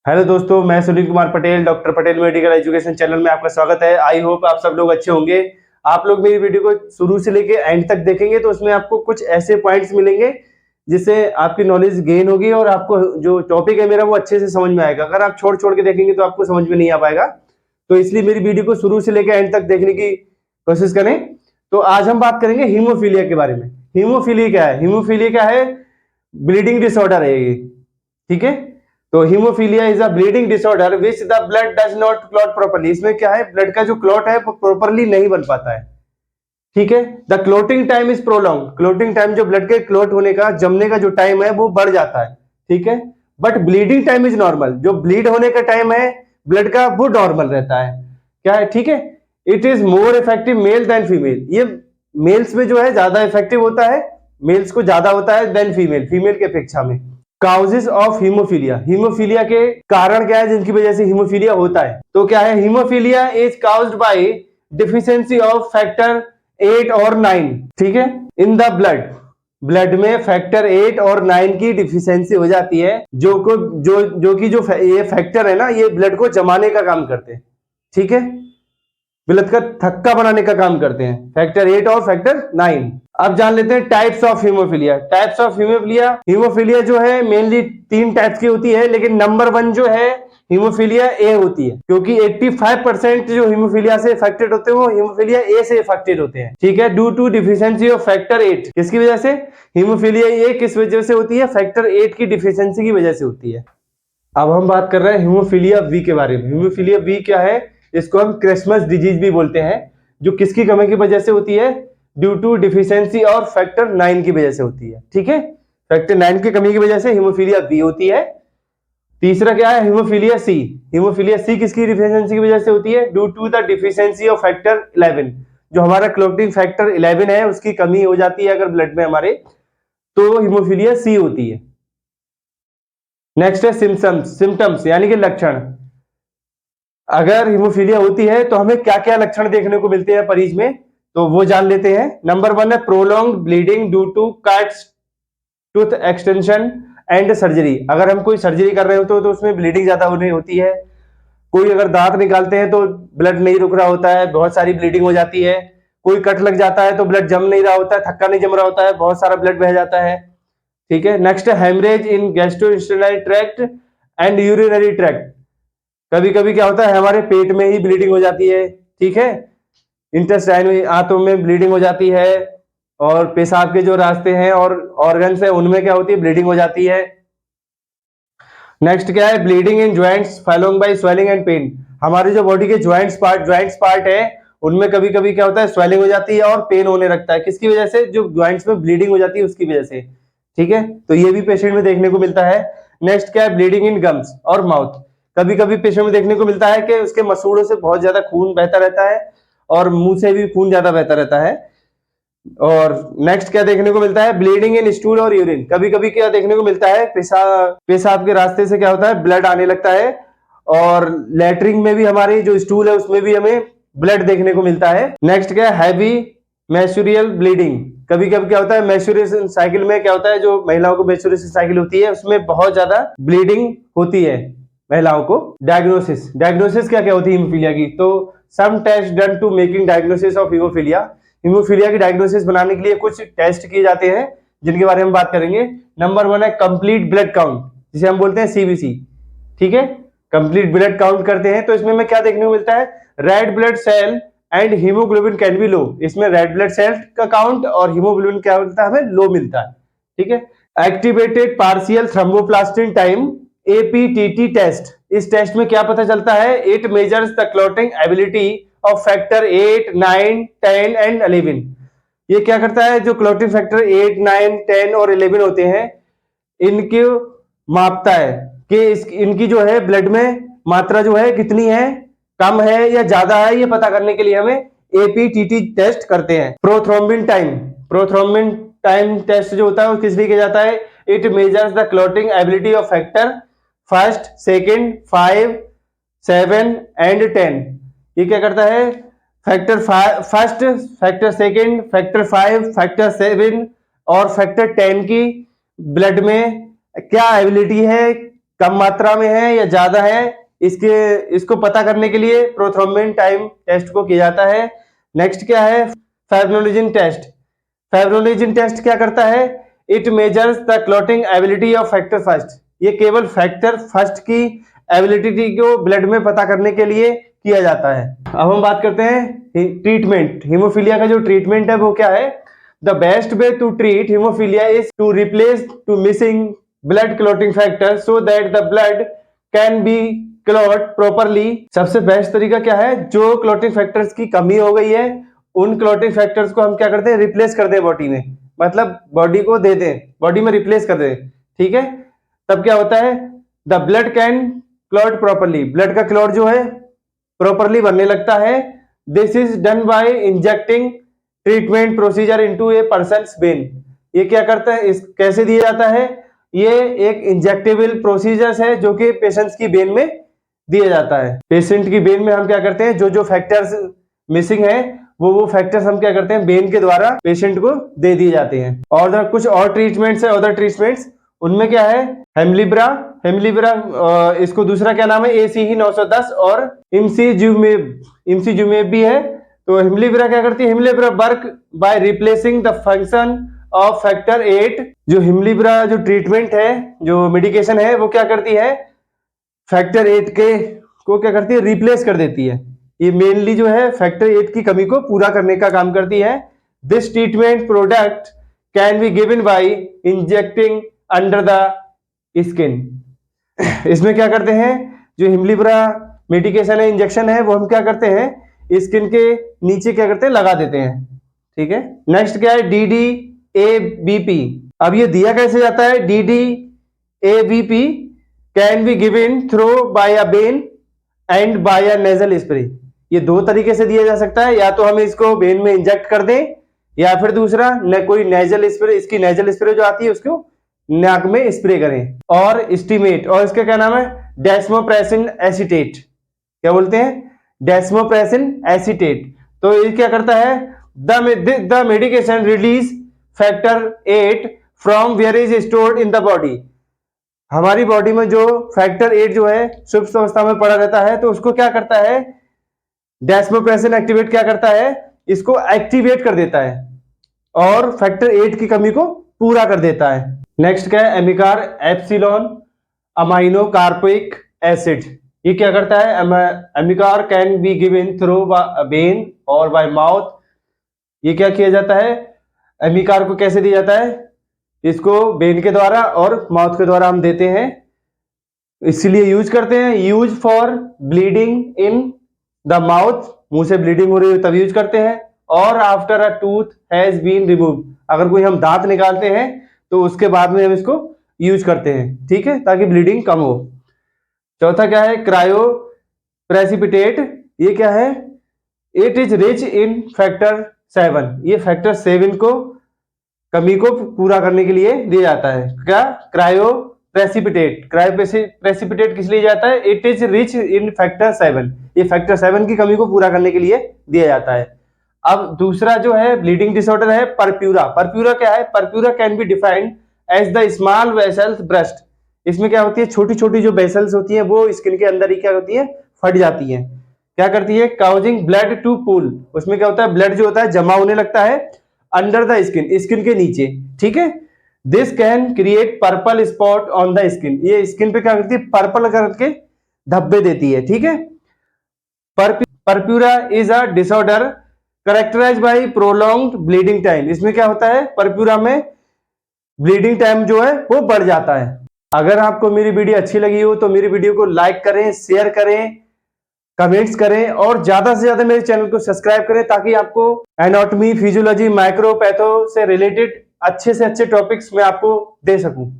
Hello दोस्तों, मैं Sunil Kumar Patel, doctor Patel medical education channel में आपका स्वागत है। आई होप आप सब लोग अच्छे होंगे। आप लोग मेरी वीडियो को शुरू से लेके एंड तक देखेंगे तो उसमें आपको कुछ ऐसे पॉइंट्स मिलेंगे जिससे आपकी नॉलेज गेन होगी और आपको जो टॉपिक है मेरा वो अच्छे से समझ में आएगा। अगर आप छोड़ छोड़ के देखेंगे तो आपको समझ में नहीं आ पाएगा, तो इसलिए मेरी वीडियो को शुरू से लेकर एंड तक देखने की कोशिश करें। तो आज हम बात करेंगे हीमोफीलिया के बारे में। हीमोफीलिया क्या है? हीमोफीलिया क्या है? ब्लीडिंग डिसऑर्डर है ये, ठीक है। तो haemophilia is a bleeding disorder which the blood does not clot properly. इसमें क्या है, ब्लड का जो क्लॉट है वो प्रॉपर्ली नहीं बन पाता है, ठीक है। The clotting time is prolong. Clotting time, जो ब्लड के क्लोट होने का, जमने का जो टाइम है वो बढ़ जाता है, ठीक है। But bleeding time is normal. जो ब्लीड होने का टाइम है ब्लड का वो नॉर्मल रहता है, क्या है, ठीक है। It is more effective male than female. ये मेल्स में जो है ज्यादा इफेक्टिव होता है, मेल्स को ज्यादा होता है देन फीमेल, फीमेल के अपेक्षा में। Causes of haemophilia. हीमोफीलिया के कारण क्या है जिनकी वजह से हीमोफीलिया होता है? तो क्या है, haemophilia is caused bye deficiency of factor 8 और 9, ठीक है, इन द ब्लड। ब्लड में फैक्टर 8 और 9 की डिफिशियंसी हो जाती है, जो ये फैक्टर है ना, ये ब्लड को जमाने का काम करते हैं, ठीक है। ब्लड का थक्का बनाने का काम करते हैं, फैक्टर 8 और फैक्टर 9। अब जान लेते हैं types of haemophilia. Types of haemophilia, haemophilia जो है मेनली 3 टाइप्स की होती है, लेकिन नंबर 1 जो है हीमोफीलिया ए होती है, क्योंकि 85% जो हीमोफीलिया से अफेक्टेड होते हैं वो हीमोफीलिया ए से अफेक्टेड होते हैं, ठीक है, due to deficiency of factor 8। किसकी वजह से? हीमोफीलिया ए किस वजह से होती है? फैक्टर 8 की डिफिशियंसी की वजह से होती है। अब हम बात कर रहे हैं हीमोफीलिया बी के बारे में। हीमोफीलिया बी क्या है? इसको हम क्रिसमस डिजीज भी बोलते हैं, जो किसकी कमी की वजह से होती है? ड्यू टू डिफिशियंसी और फैक्टर 9 की वजह से होती है, ठीक है। फैक्टर 9 की कमी की वजह से हीमोफीलिया बी होती है। तीसरा क्या है? हीमोफीलिया सी। हीमोफीलिया सी किसकी डिफिशियंसी की वजह से होती है? Due to the deficiency of factor 11। जो हमारा क्लोटिंग फैक्टर 11 है उसकी कमी हो जाती है अगर ब्लड में हमारे, तो हीमोफीलिया सी होती है। नेक्स्ट है सिम्टम्स। सिम्टम्स यानी कि लक्षण। अगर हीमोफीलिया होती है तो हमें क्या क्या लक्षण देखने को मिलते हैं मरीज में, तो वो जान लेते हैं। नंबर 1 है prolong bleeding due to cuts, tooth extension and surgery. अगर हम कोई सर्जरी कर रहे होते तो उसमें ब्लीडिंग ज्यादा होने होती है। कोई अगर दांत निकालते हैं तो ब्लड नहीं रुक रहा होता है, बहुत सारी ब्लीडिंग हो जाती है। कोई कट लग जाता है तो ब्लड जम नहीं रहा होता है, थक्का नहीं जम रहा होता है, बहुत सारा ब्लड बह जाता है, ठीक है। नेक्स्ट है haemorrhage in gastrointestinal tract and urinary tract. कभी कभी क्या होता है हमारे पेट में ही ब्लीडिंग हो जाती है, ठीक है, इंटेस्टाइन में, आंतों में ब्लीडिंग हो जाती है, और पेशाब के जो रास्ते हैं और ऑर्गन्स हैं उनमें क्या होती है, ब्लीडिंग हो जाती है। नेक्स्ट क्या है, bleeding in joints following by swelling and pain. हमारे जो बॉडी के ज्वाइंट्स पार्ट है उनमें कभी कभी क्या होता है, स्वेलिंग हो जाती है और पेन होने लगता है। किसकी वजह से? जो ज्वाइंट्स में ब्लीडिंग हो जाती है उसकी वजह से, ठीक है। तो ये भी पेशेंट में देखने को मिलता है। नेक्स्ट क्या है, ब्लीडिंग इन गम्स और माउथ। कभी कभी पेशेंट में देखने को मिलता है कि उसके मसूड़ों से बहुत ज्यादा खून बहता रहता है और मुंह से भी खून ज्यादा बहता रहता है। और नेक्स्ट क्या देखने को मिलता है, ब्लीडिंग इन स्टूल और यूरिन। कभी कभी क्या देखने को मिलता है, पेशाब के रास्ते से क्या होता है, ब्लड आने लगता है, और लेटरिन में भी हमारी जो स्टूल है उसमें भी हमें ब्लड देखने को मिलता है। नेक्स्ट क्या है, हैवी मेंस्ट्रुअल ब्लीडिंग। कभी कभी क्या होता है, मेंस्ट्रुएशन साइकिल में क्या होता है, जो महिलाओं को मेंस्ट्रुएशन साइकिल होती है उसमें बहुत ज्यादा ब्लीडिंग होती है महिलाओं को। डायग्नोसिस क्या क्या होती है हीमोफीलिया की? तो some test done to making diagnosis of haemophilia. Haemophilia की डायग्नोसिस बनाने के लिए कुछ टेस्ट किए जाते हैं जिनके बारे में बात करेंगे। नंबर 1 है कंप्लीट ब्लड काउंट, जिसे हम बोलते हैं सीबीसी, ठीक है। कंप्लीट ब्लड काउंट करते हैं तो इसमें हमें क्या देखने को मिलता है, red blood cell and haemoglobin can be low. इसमें रेड ब्लड सेल का काउंट और हीमोग्लोबिन क्या मिलता है, हमें लो मिलता है, ठीक है। Activated partial thromboplastin time, APTT test. इस टेस्ट में क्या पता चलता है, it measures the clotting ability of factor 8, 9, 10 and 11। ये क्या करता है, जो क्लॉटिंग फैक्टर 8, 9, 10 और 11 होते हैं इनके मापता है कि इनकी जो है ब्लड में मात्रा जो है कितनी है, कम है या ज्यादा है। ये पता करने के लिए हमें एपीटीटी टेस्ट करते हैं। प्रोथ्रोम्बिन टाइम टेस्ट जो होता है वो किस लिए किया जाता है, it measures the clotting ability of factor 1, 2, 5, 7 and 10। ये क्या करता है, फैक्टर 1, फैक्टर 2, फैक्टर 5, फैक्टर 7 और फैक्टर 10 की ब्लड में क्या एबिलिटी है, कम मात्रा में है या ज्यादा है, इसको पता करने के लिए प्रोथ्रोम्बिन टाइम टेस्ट को किया जाता है। नेक्स्ट क्या है, फाइब्रिनोजेन टेस्ट। फाइब्रिनोजेन टेस्ट क्या करता है, it measures the clotting ability of factor first. ये केवल फैक्टर फर्स्ट की एबिलिटी को ब्लड में पता करने के लिए किया जाता है। अब हम बात करते हैं ट्रीटमेंट। हीमोफीलिया का जो ट्रीटमेंट है वो क्या है, the best way to treat haemophilia is to replace to missing blood clotting factor so that the blood can be clot properly. सबसे बेस्ट तरीका क्या है, जो क्लॉटिंग फैक्टर्स की कमी हो गई है उन क्लॉटिंग फैक्टर्स को हम क्या करते हैं, रिप्लेस कर दें बॉडी में, मतलब बॉडी को दे दें, बॉडी में रिप्लेस कर दें, ठीक है। तब क्या होता है, the blood can clot properly, blood का क्लॉट जो है प्रॉपरली बनने लगता है। This is done by injecting treatment procedure into A persons when. ये क्या करता है, इस कैसे दिया जाता है, ये एक इंजेक्टेबल प्रोसीजर है जो कि पेशेंट्स की वेन में दिया जाता है। पेशेंट की वेन में हम क्या करते हैं, जो जो फैक्टर्स मिसिंग है वो फैक्टर्स हम क्या करते हैं, वेन के द्वारा पेशेंट को दे दिए जाते हैं। और कुछ और ट्रीटमेंट्स है, अदर ट्रीटमेंट्स, उनमें क्या है, हेमलिब्रा, इसको दूसरा क्या नाम है, ACE 910 और इम्सीजुमेब भी है। तो हेमलिब्रा क्या करती है, Hemlibra work by replacing the function of factor 8। जो हेमलिब्रा जो ट्रीटमेंट है, जो मेडिकेशन है, वो क्या करती है, फैक्टर 8 के को क्या करती है, रिप्लेस कर देती है। ये मेनली जो है फैक्टर 8 की कमी को पूरा करने का काम करती है। This treatment product can be given by injecting under the skin. इसमें क्या करते हैं, जो हिमलिब्रा मेडिकेशन है, इंजेक्शन है, वो हम क्या करते हैं, स्किन के नीचे क्या करते हैं, लगा देते हैं, ठीक है। नेक्स्ट क्या है, DDABP। अब ये दिया कैसे जाता है, DDABP can be given through by a vein and by a nasal spray. ये दो तरीके से दिया जा सकता है, या तो हम इसको वेन में इंजेक्ट कर दें, या फिर दूसरा कोई नेजल स्प्रे, इसकी नेजल स्प्रे जो आती है उसको नाक में स्प्रे करें। और एस्टीमेट, और इसका क्या नाम है, डेस्मोप्रेसिन एसीटेट। क्या बोलते हैं, डेस्मोप्रेसिन एसीटेट। तो ये क्या करता है, the medication release factor 8 from where is stored in the body. हमारी बॉडी में जो फैक्टर 8 जो है सुप्त अवस्था में पड़ा रहता है, तो उसको क्या करता है, डेस्मोप्रेसिन एक्टिवेट क्या करता है, इसको एक्टिवेट कर देता है और फैक्टर 8 की कमी को पूरा कर देता है। नेक्स्ट क्या है, Amicar epsilon amino caproic acid. ये क्या करता है, Amicar can be given through vein और बाय माउथ। ये क्या किया जाता है, एमिकार को कैसे दिया जाता है, इसको वेन के द्वारा और माउथ के द्वारा हम देते हैं, इसलिए यूज करते हैं। Use for bleeding in the mouth, मुंह से ब्लीडिंग हो रही है तब यूज करते हैं। और after a tooth has been remove, अगर कोई हम दांत निकालते हैं तो उसके बाद में हम इसको यूज करते हैं, ठीक है, ताकि ब्लीडिंग कम हो। चौथा क्या है, क्रायो प्रेसिपिटेट। ये क्या है, it is rich in factor 7। ये फैक्टर 7 को कमी को पूरा करने के लिए दिया जाता है। क्या, क्रायो प्रेसिपिटेट। क्रायो प्रेसिपिटेट किस लिए जाता है, it is rich in factor 7। ये फैक्टर 7 की कमी को पूरा करने के लिए दिया जाता है। अब दूसरा जो है ब्लीडिंग डिसऑर्डर है परप्यूरा। परप्यूरा क्या है, purpura can be defined as the small vessels burst. इसमें क्या होती है, छोटी छोटी जो वेसल्स होती है वो स्किन के अंदर ही क्या होती है, फट जाती है। क्या करती है, काउजिंग ब्लड टू पूल। उसमें क्या होता है, ब्लड जो होता है जमा होने लगता है अंडर द स्किन, स्किन के नीचे, ठीक है। This can create purple spot on the skin. ये स्किन पे क्या करती है, पर्पल करके धब्बे देती है, ठीक है। Purpura is a disorder characterise by prolonged bleeding time. इसमें क्या होता है, परप्यूरा में ब्लीडिंग टाइम जो है वो बढ़ जाता है। अगर आपको मेरी वीडियो अच्छी लगी हो तो मेरी वीडियो को लाइक करें, शेयर करें, कमेंट्स करें और ज्यादा से ज्यादा मेरे चैनल को सब्सक्राइब करें, ताकि आपको एनाटॉमी, फिजियोलॉजी, माइक्रोपैथो से रिलेटेड अच्छे से अच्छे टॉपिक्स मैं आपको दे सकूं।